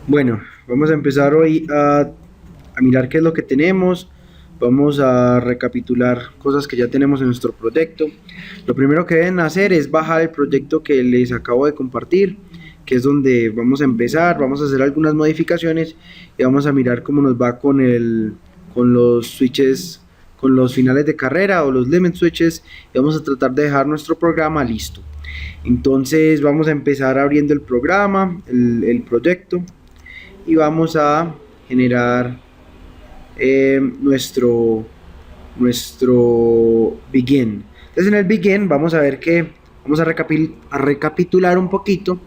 Bueno, vamos a empezar hoy a mirar qué es lo que tenemos. Vamos a recapitular cosas que ya tenemos en nuestro proyecto. Lo primero que deben hacer es bajar el proyecto que les acabo de compartir, que es donde vamos a empezar. Vamos a hacer algunas modificaciones y vamos a mirar cómo nos va con los switches, con los finales de carrera o los limit switches, y vamos a tratar de dejar nuestro programa listo. Entonces vamos a empezar abriendo el programa, el proyecto, y vamos a generar nuestro begin. Entonces en el begin vamos a ver que vamos a recapitular un poquito.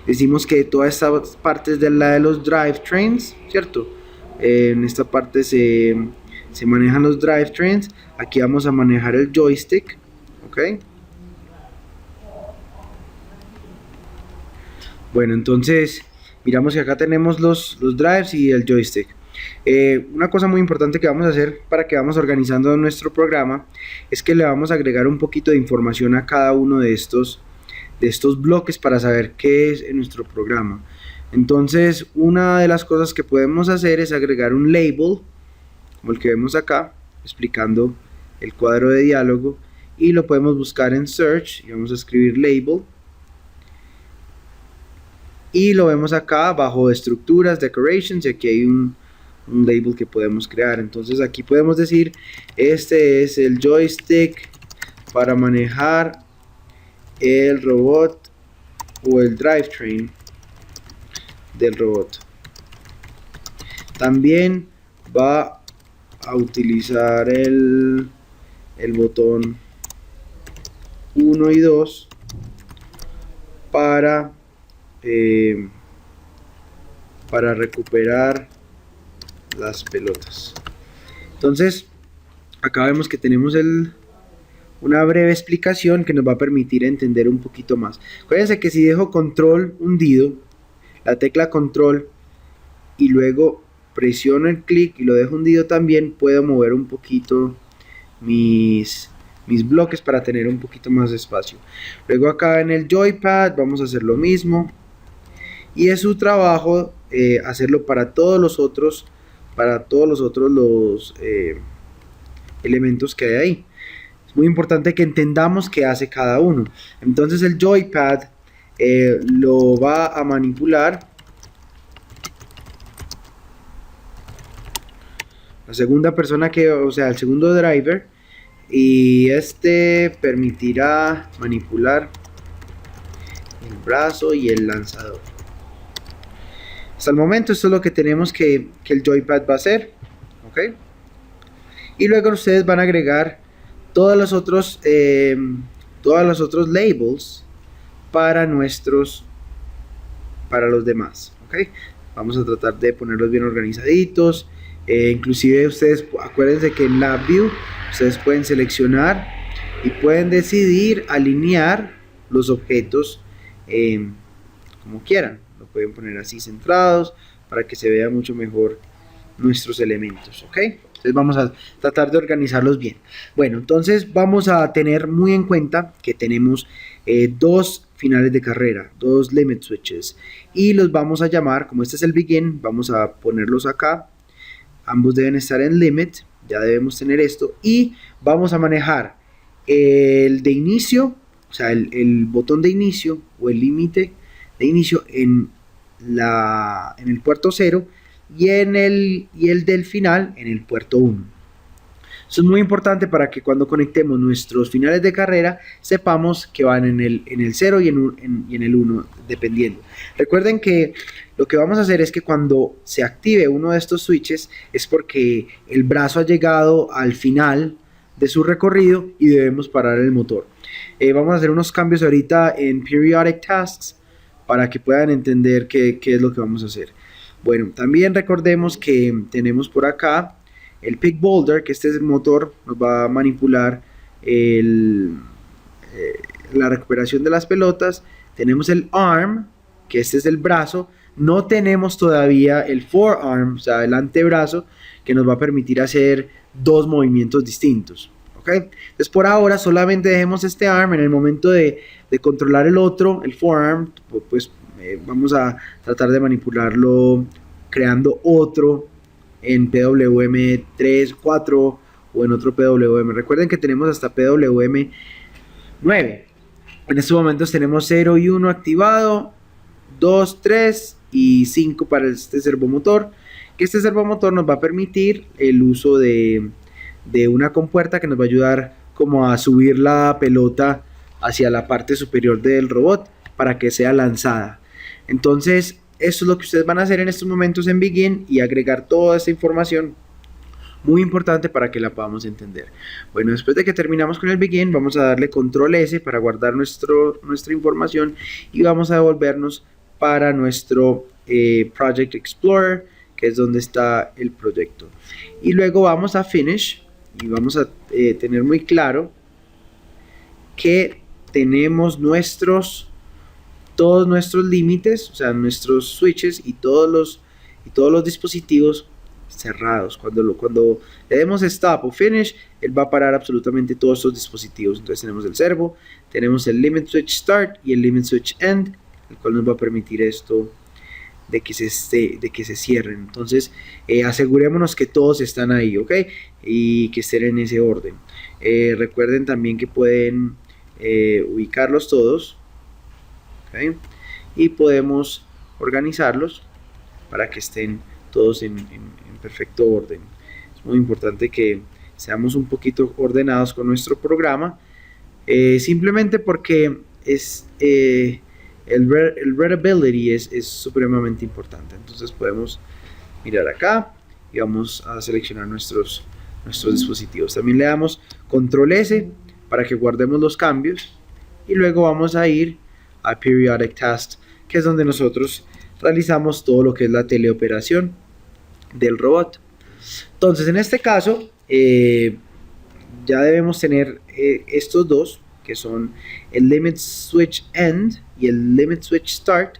Decimos que todas estas partes de la de los drivetrains, ¿cierto? En esta parte se manejan los drivetrains. Aquí vamos a manejar el joystick, ¿ok? Bueno, entonces miramos que acá tenemos los drives y el joystick. Una cosa muy importante que vamos a hacer para que vamos organizando nuestro programa es que le vamos a agregar un poquito de información a cada uno de estos bloques para saber qué es en nuestro programa. Entonces, una de las cosas que podemos hacer es agregar un label, como el que vemos acá, explicando el cuadro de diálogo, y lo podemos buscar en search y vamos a escribir label. Y lo vemos acá bajo estructuras, decorations, y aquí hay un label que podemos crear. Entonces aquí podemos decir, este es el joystick para manejar el robot o el drivetrain del robot. También va a utilizar el botón 1 y 2 para recuperar las pelotas. Entonces acá vemos que tenemos una breve explicación que nos va a permitir entender un poquito más. Acuérdense que si dejo control hundido, la tecla control, y luego presiono el clic y lo dejo hundido también, puedo mover un poquito mis bloques para tener un poquito más de espacio. Luego acá en el joypad vamos a hacer lo mismo, y es su trabajo hacerlo para todos los otros elementos que hay ahí. Es muy importante que entendamos qué hace cada uno. Entonces el joypad lo va a manipular la segunda persona, o sea, el segundo driver, y este permitirá manipular el brazo y el lanzador. Hasta el momento esto es lo que tenemos que el joypad va a hacer, ¿ok? Y luego ustedes van a agregar todos los otros labels para los demás, ¿ok? Vamos a tratar de ponerlos bien organizaditos. Inclusive ustedes acuérdense que en LabVIEW ustedes pueden seleccionar y pueden decidir alinear los objetos como quieran. Lo pueden poner así centrados para que se vea mucho mejor nuestros elementos, ¿ok? Entonces vamos a tratar de organizarlos bien. Bueno, entonces vamos a tener muy en cuenta que tenemos dos finales de carrera, dos limit switches, y los vamos a llamar, como este es el begin, vamos a ponerlos acá. Ambos deben estar en limit, ya debemos tener esto, y vamos a manejar el de inicio, o sea, el botón de inicio o el límite de inicio en el puerto 0, y el del final en el puerto 1. Eso es muy importante para que cuando conectemos nuestros finales de carrera sepamos que van en el 0 y en el 1, dependiendo. Recuerden que lo que vamos a hacer es que cuando se active uno de estos switches es porque el brazo ha llegado al final de su recorrido y debemos parar el motor. Vamos a hacer unos cambios ahorita en Periodic Tasks para que puedan entender qué es lo que vamos a hacer. Bueno, también recordemos que tenemos por acá el Pick Boulder, que este es el motor, nos va a manipular la recuperación de las pelotas. Tenemos el Arm, que este es el brazo. No tenemos todavía el forearm, o sea, el antebrazo, que nos va a permitir hacer dos movimientos distintos. ¿Ok? Entonces por ahora solamente dejemos este arm. En el momento de controlar el otro, el forearm, pues vamos a tratar de manipularlo creando otro en PWM 3, 4 o en otro PWM. Recuerden que tenemos hasta PWM 9. En estos momentos tenemos 0 y 1 activado, 2, 3 y 5 para este servomotor. Que este servomotor nos va a permitir el uso de una compuerta que nos va a ayudar como a subir la pelota hacia la parte superior del robot para que sea lanzada. Entonces, esto es lo que ustedes van a hacer en estos momentos en Begin y agregar toda esta información muy importante para que la podamos entender. Bueno, después de que terminamos con el Begin, vamos a darle control S para guardar nuestra información y vamos a devolvernos para nuestro Project Explorer, que es donde está el proyecto. Y luego vamos a Finish y vamos a tener muy claro que tenemos todos nuestros límites, o sea, nuestros switches y todos los dispositivos cerrados. Cuando le demos stop o finish, él va a parar absolutamente todos estos dispositivos. Entonces tenemos el servo, tenemos el limit switch start y el limit switch end, el cual nos va a permitir esto de que se cierren. Entonces asegurémonos que todos están ahí, ¿ok? Y que estén en ese orden. Recuerden también que pueden ubicarlos todos, ¿okay? Y podemos organizarlos para que estén todos en perfecto orden. Es muy importante que seamos un poquito ordenados con nuestro programa, simplemente porque el readability es supremamente importante. Entonces podemos mirar acá y vamos a seleccionar nuestros dispositivos. También le damos control S para que guardemos los cambios y luego vamos a ir a Periodic Tasks, que es donde nosotros realizamos todo lo que es la teleoperación del robot. Entonces en este caso ya debemos tener estos dos, que son el Limit Switch End y el Limit Switch Start.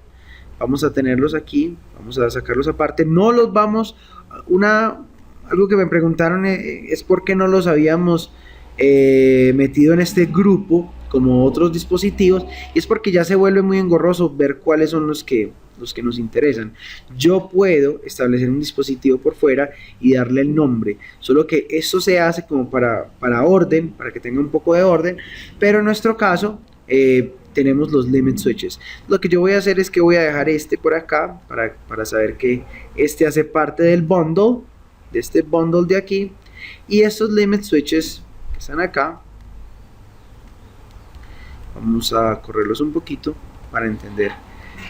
Vamos a tenerlos aquí, vamos a sacarlos aparte. No los vamos, algo que me preguntaron es por qué no los habíamos metido en este grupo como otros dispositivos, y es porque ya se vuelve muy engorroso ver cuáles son los que nos interesan. Yo puedo establecer un dispositivo por fuera y darle el nombre, solo que eso se hace como para orden, para que tenga un poco de orden, pero en nuestro caso tenemos los limit switches. Lo que yo voy a hacer es que voy a dejar este por acá para saber que este hace parte del bundle, de este bundle de aquí, y estos limit switches que están acá vamos a correrlos un poquito para entender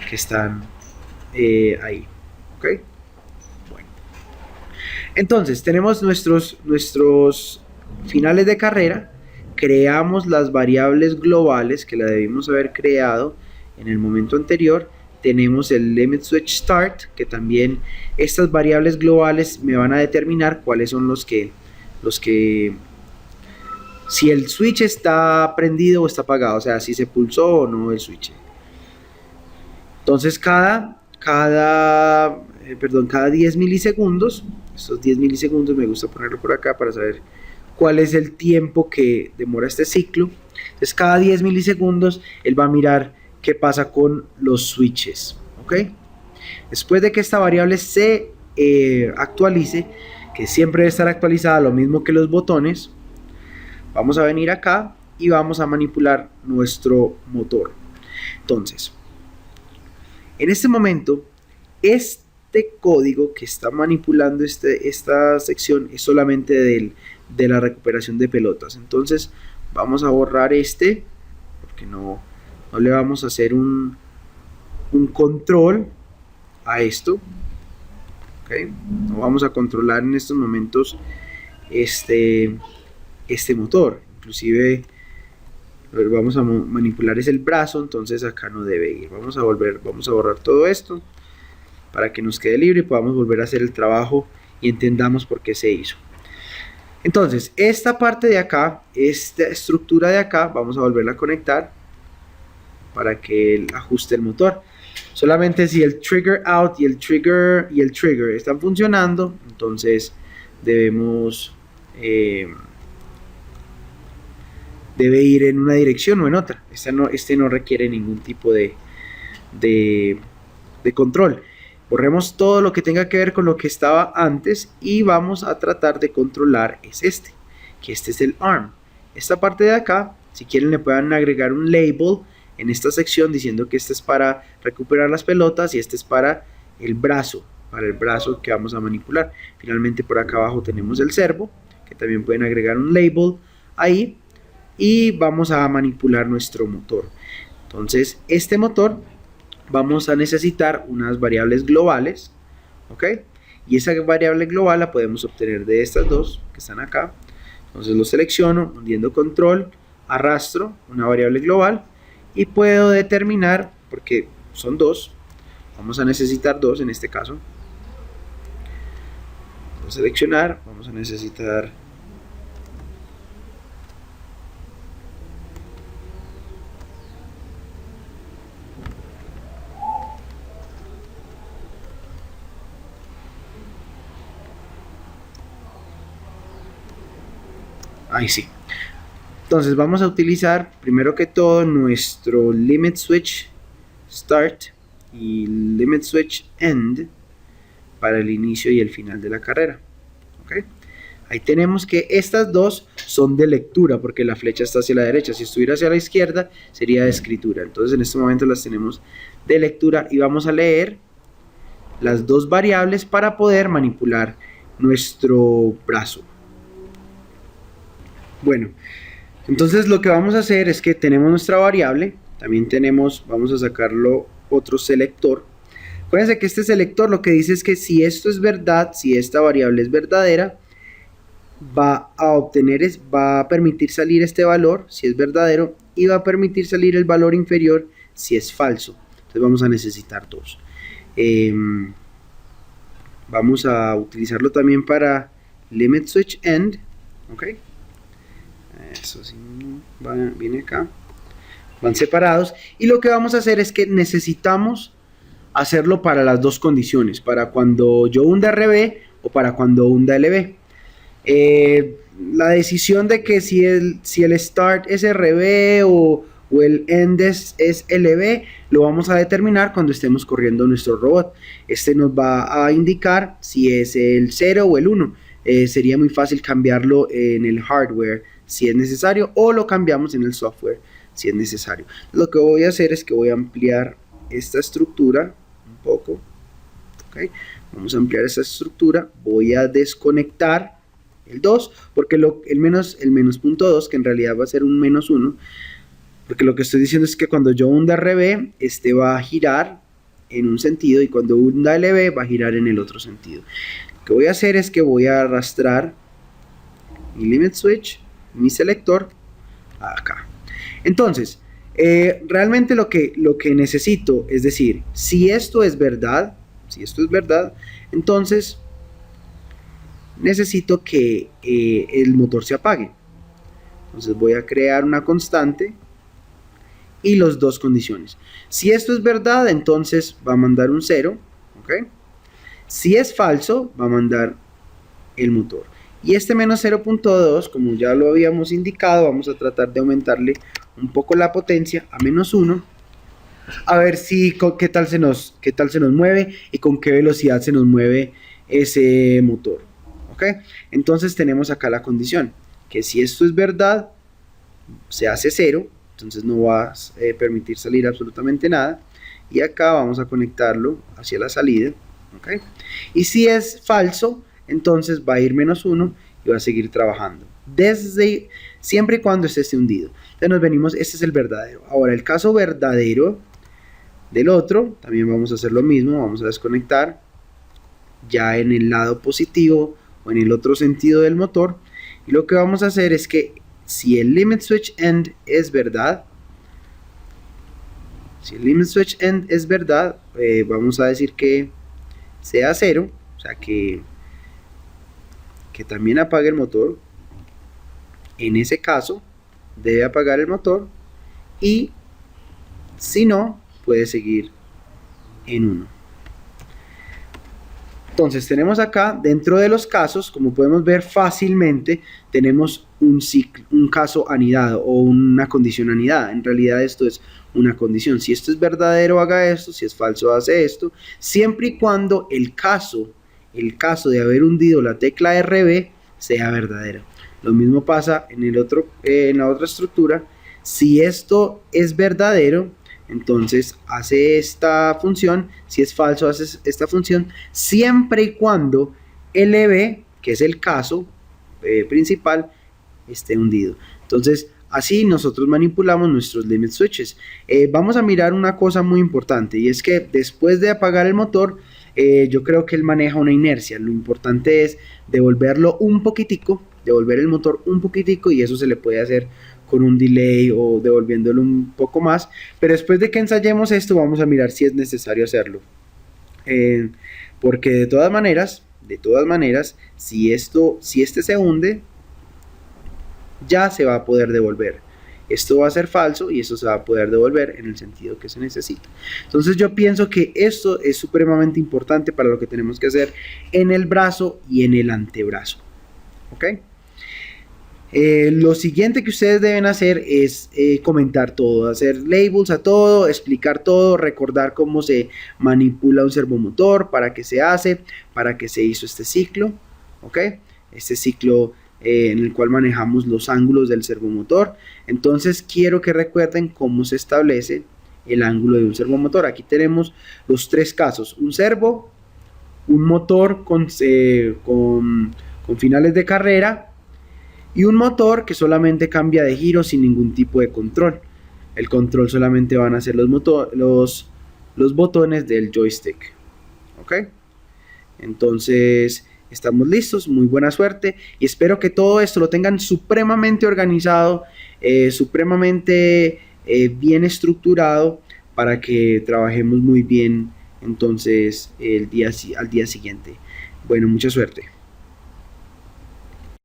que están ahí, ¿ok? Bueno, entonces tenemos nuestros finales de carrera, creamos las variables globales que la debimos haber creado en el momento anterior. Tenemos el limit switch start, que también estas variables globales me van a determinar cuáles son los que si el switch está prendido o está apagado, o sea, si se pulsó o no el switch. Entonces cada 10 milisegundos, estos 10 milisegundos me gusta ponerlo por acá para saber cuál es el tiempo que demora este ciclo. Entonces cada 10 milisegundos él va a mirar qué pasa con los switches, ¿ok? Después de que esta variable se actualice, que siempre debe estar actualizada, lo mismo que los botones, vamos a venir acá y vamos a manipular nuestro motor. Entonces, en este momento, este código que está manipulando esta sección es solamente de la recuperación de pelotas. Entonces, vamos a borrar porque no le vamos a hacer un control a esto. ¿Okay? No vamos a controlar en estos momentos este motor. Inclusive vamos a manipular el brazo, entonces acá no debe ir. Vamos a borrar todo esto para que nos quede libre y podamos volver a hacer el trabajo y entendamos por qué se hizo. Entonces esta parte de acá, esta estructura de acá, vamos a volverla a conectar para que él ajuste el motor. Solamente si el trigger out y el trigger están funcionando, entonces debemos debe ir en una dirección o en otra. Este no requiere ningún tipo de de control. Borremos todo lo que tenga que ver con lo que estaba antes y vamos a tratar de controlar que este es el arm. Esta parte de acá, si quieren le pueden agregar un label en esta sección diciendo que este es para recuperar las pelotas y este es para el brazo que vamos a manipular. Finalmente por acá abajo tenemos el servo, que también pueden agregar un label ahí, y vamos a manipular nuestro motor. Entonces este motor vamos a necesitar unas variables globales, ¿ok? Y esa variable global la podemos obtener de estas dos que están acá. Entonces lo selecciono, hundiendo control, arrastro una variable global y puedo determinar, porque son dos, vamos a necesitar dos en este caso. Voy a seleccionar, vamos a necesitar ahí sí. Entonces vamos a utilizar primero que todo nuestro limit switch start y limit switch end para el inicio y el final de la carrera. ¿Okay? Ahí tenemos que estas dos son de lectura porque la flecha está hacia la derecha. Si estuviera hacia la izquierda sería de escritura. Entonces en este momento las tenemos de lectura y vamos a leer las dos variables para poder manipular nuestro brazo. Bueno, entonces lo que vamos a hacer es que tenemos nuestra variable, también tenemos, vamos a sacarlo otro selector. Acuérdense que este selector lo que dice es que si esto es verdad, si esta variable es verdadera, va a permitir salir este valor si es verdadero y va a permitir salir el valor inferior si es falso. Entonces vamos a necesitar dos. Vamos a utilizarlo también para limit switch end, ¿ok? Eso sí, viene acá, van separados y lo que vamos a hacer es que necesitamos hacerlo para las dos condiciones, para cuando yo hunda RB o para cuando hunda LB. La decisión de que si el start es RB o el end es LB lo vamos a determinar cuando estemos corriendo nuestro robot. Este nos va a indicar si es el 0 o el 1. Sería muy fácil cambiarlo en el hardware si es necesario o lo cambiamos en el software si es necesario. Lo que voy a hacer es que voy a ampliar esta estructura un poco, ¿okay? Vamos a ampliar esta estructura, voy a desconectar el 2 porque el menos punto 2 que en realidad va a ser un menos 1 porque lo que estoy diciendo es que cuando yo hunda RB este va a girar en un sentido y cuando hunda LB va a girar en el otro sentido. Lo que voy a hacer es que voy a arrastrar mi limit switch, mi selector acá. Entonces realmente lo que necesito es decir, si esto es verdad, entonces necesito que el motor se apague. Entonces voy a crear una constante y las dos condiciones. Si esto es verdad, entonces va a mandar un 0, ¿ok? Si es falso, va a mandar el motor. Y este menos 0.2, como ya lo habíamos indicado, vamos a tratar de aumentarle un poco la potencia a menos 1. A ver si qué tal se nos mueve y con qué velocidad se nos mueve ese motor. ¿Ok? Entonces tenemos acá la condición, que si esto es verdad, se hace 0, entonces no va a permitir salir absolutamente nada. Y acá vamos a conectarlo hacia la salida. ¿Ok? Y si es falso, entonces va a ir menos 1 y va a seguir trabajando siempre y cuando esté hundido. Entonces nos venimos, este es el verdadero. Ahora el caso verdadero del otro, también vamos a hacer lo mismo, vamos a desconectar ya en el lado positivo o en el otro sentido del motor, y lo que vamos a hacer es que si el limit switch end es verdad, vamos a decir que sea 0, o sea que también apague el motor. En ese caso debe apagar el motor y si no puede seguir en 1. Entonces tenemos acá dentro de los casos, como podemos ver fácilmente, tenemos un caso anidado o una condición anidada. En realidad esto es una condición. Si esto es verdadero, haga esto. Si es falso, hace esto. Siempre y cuando el caso de haber hundido la tecla RB sea verdadero. Lo mismo pasa en la otra estructura. Si esto es verdadero, entonces hace esta función. Si es falso, hace esta función. Siempre y cuando LB, que es el caso principal, esté hundido. Entonces, así nosotros manipulamos nuestros limit switches. Vamos a mirar una cosa muy importante, y es que después de apagar el motor, yo creo que él maneja una inercia. Lo importante es devolverlo un poquitico, devolver el motor un poquitico, y eso se le puede hacer con un delay o devolviéndolo un poco más. Pero después de que ensayemos esto, vamos a mirar si es necesario hacerlo. Porque de todas maneras, si este se hunde, ya se va a poder devolver. Esto va a ser falso y esto se va a poder devolver en el sentido que se necesita. Entonces yo pienso que esto es supremamente importante para lo que tenemos que hacer en el brazo y en el antebrazo. ¿Ok? Lo siguiente que ustedes deben hacer es comentar todo, hacer labels a todo, explicar todo, recordar cómo se manipula un servomotor, para qué se hace, para qué se hizo este ciclo. ¿Ok? Este ciclo en el cual manejamos los ángulos del servomotor. Entonces quiero que recuerden cómo se establece el ángulo de un servomotor. Aquí tenemos los tres casos: un servo, un motor con finales de carrera, y un motor que solamente cambia de giro sin ningún tipo de control. El control solamente van a ser los botones del joystick. ¿Ok? Entonces estamos listos. Muy buena suerte, y espero que todo esto lo tengan supremamente organizado, supremamente bien estructurado, para que trabajemos muy bien entonces al día siguiente. Bueno, mucha suerte.